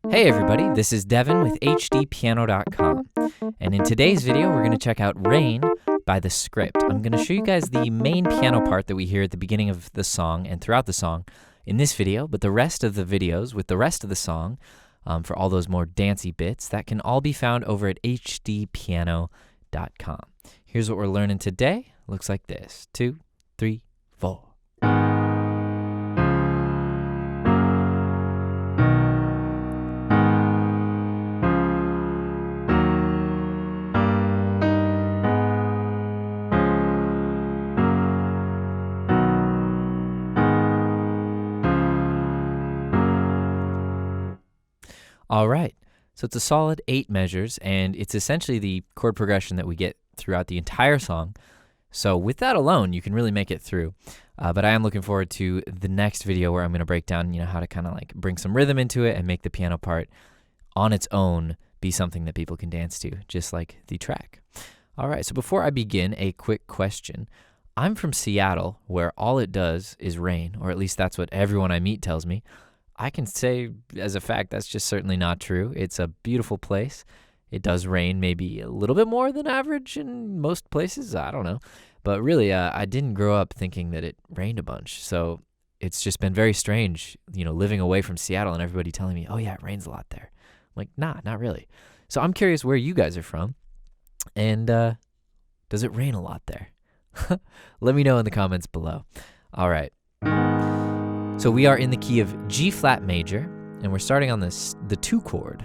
Hey everybody, this is Devin with HDpiano.com, and in today's video we're going to check out Rain by The Script. I'm going to show you guys the main piano part that we hear at the beginning of the song and throughout the song in this video, but the rest of the videos with the rest of the song, for all those more dancey bits, that can all be found over at HDpiano.com. Here's what we're learning today. Looks like this. 2, 3, 4. All right, so it's a solid 8 measures, and it's essentially the chord progression that we get throughout the entire song. So with that alone, you can really make it through. But I am looking forward to the next video where I'm going to break down, how to kind of like bring some rhythm into it and make the piano part on its own be something that people can dance to, just like the track. All right, so before I begin, a quick question. I'm from Seattle, where all it does is rain, or at least that's what everyone I meet tells me. I can say as a fact that's just certainly not true. It's a beautiful place. It does rain maybe a little bit more than average in most places. I don't know. But really, I didn't grow up thinking that it rained a bunch. So it's just been very strange, living away from Seattle and everybody telling me, oh yeah, it rains a lot there. I'm like, nah, not really. So I'm curious where you guys are from. And does it rain a lot there? Let me know in the comments below. All right. So we are in the key of G flat major, and we're starting on the 2 chord,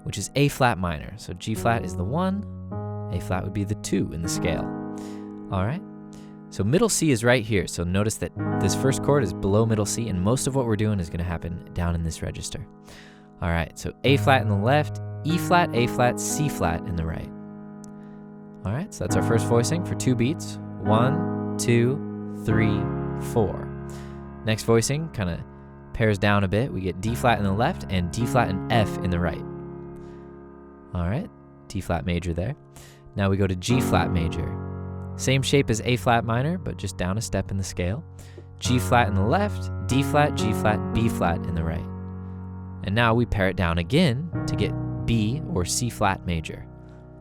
which is A flat minor. So G flat is the 1, A flat would be the 2 in the scale. All right, so middle C is right here. So notice that this first chord is below middle C, and most of what we're doing is going to happen down in this register. All right, so A flat in the left, E flat, A flat, C flat in the right. All right, so that's our first voicing for 2 beats. 1, 2, 3, 4. Next voicing kind of pairs down a bit. We get D flat in the left and D flat and F in the right. All right, D flat major there. Now we go to G flat major. Same shape as A flat minor, but just down a step in the scale. G flat in the left, D flat, G flat, B flat in the right. And now we pair it down again to get B or C flat major.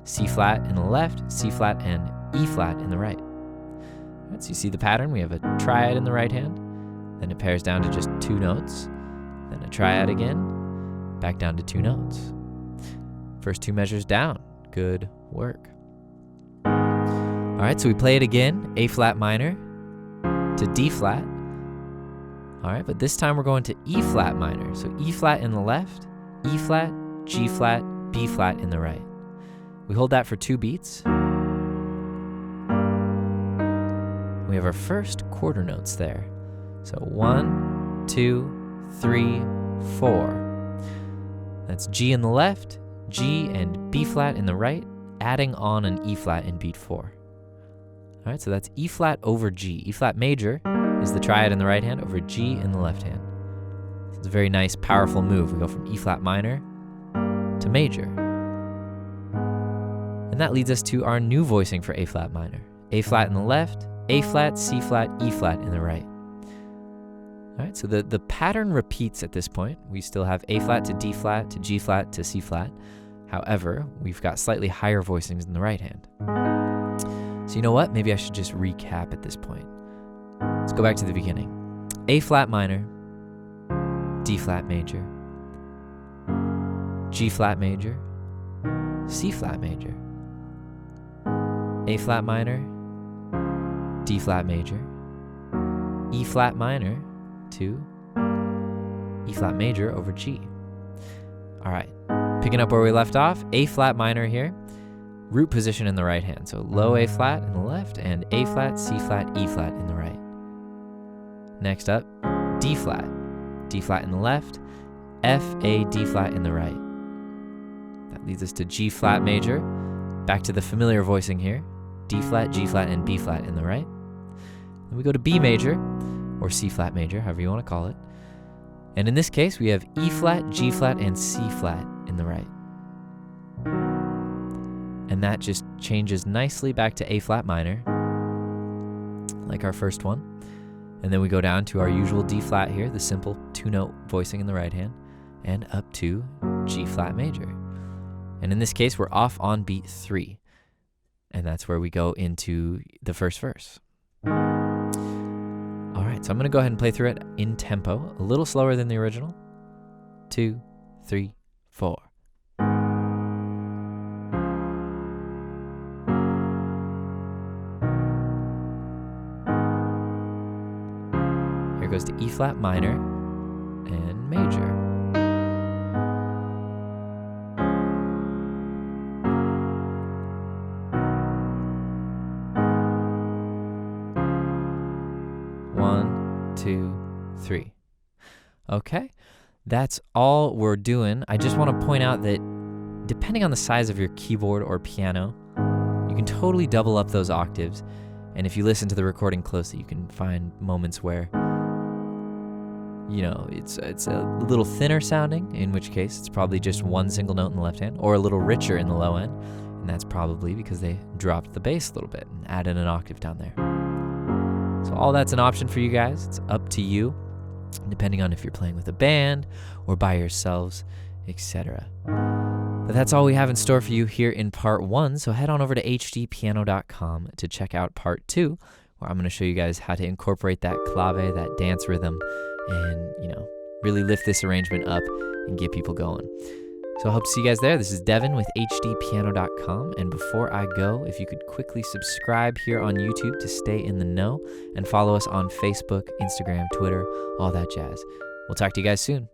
C flat in the left, C flat and E flat in the right. All right, so you see the pattern. We have a triad in the right hand. Then it pairs down to just 2 notes, then a triad again, back down to 2 notes. First 2 measures down. Good work. All right, so we play it again, A flat minor to D flat. All right, but this time we're going to E flat minor. So E flat in the left, E flat, G flat, B flat in the right. We hold that for 2 beats. We have our first quarter notes there. So 1, 2, 3, 4. That's G in the left, G and B flat in the right, adding on an E flat in beat 4. All right, so that's E flat over G. E flat major is the triad in the right hand over G in the left hand. So it's a very nice, powerful move. We go from E flat minor to major. And that leads us to our new voicing for A flat minor. A flat in the left, A flat, C flat, E flat in the right. All right, so the pattern repeats at this point. We still have A flat to D flat to G flat to C flat. However, we've got slightly higher voicings in the right hand. So you know what? Maybe I should just recap at this point. Let's go back to the beginning. A flat minor, D flat major, G flat major, C flat major, A flat minor, D flat major, E flat minor to E flat major over G. All right, picking up where we left off, A flat minor here, root position in the right hand. So low A flat in the left and A flat, C flat, E flat in the right. Next up, D flat in the left, F, A, D flat in the right. That leads us to G flat major, back to the familiar voicing here, D flat, G flat, and B flat in the right. Then we go to B major, or C flat major, however you want to call it. And in this case, we have E flat, G flat, and C flat in the right. And that just changes nicely back to A flat minor, like our first one. And then we go down to our usual D flat here, the simple 2-note voicing in the right hand. and up to G flat major. And in this case, we're off on beat 3. And that's where we go into the first verse. All right, so I'm going to go ahead and play through it in tempo, a little slower than the original. 2, 3, 4. Here goes to E flat minor and major. One, 2, 3. Okay, that's all we're doing. I just want to point out that depending on the size of your keyboard or piano, you can totally double up those octaves. And if you listen to the recording closely, you can find moments where, it's a little thinner sounding, in which case it's probably just one single note in the left hand, or a little richer in the low end. And that's probably because they dropped the bass a little bit and added an octave down there. So all that's an option for you guys. It's up to you, depending on if you're playing with a band or by yourselves, etc. But that's all we have in store for you here in part 1. So head on over to HDpiano.com to check out part 2, where I'm going to show you guys how to incorporate that clave, that dance rhythm, and, really lift this arrangement up and get people going. So I hope to see you guys there. This is Devin with HDpiano.com. And before I go, if you could quickly subscribe here on YouTube to stay in the know, and follow us on Facebook, Instagram, Twitter, all that jazz. We'll talk to you guys soon.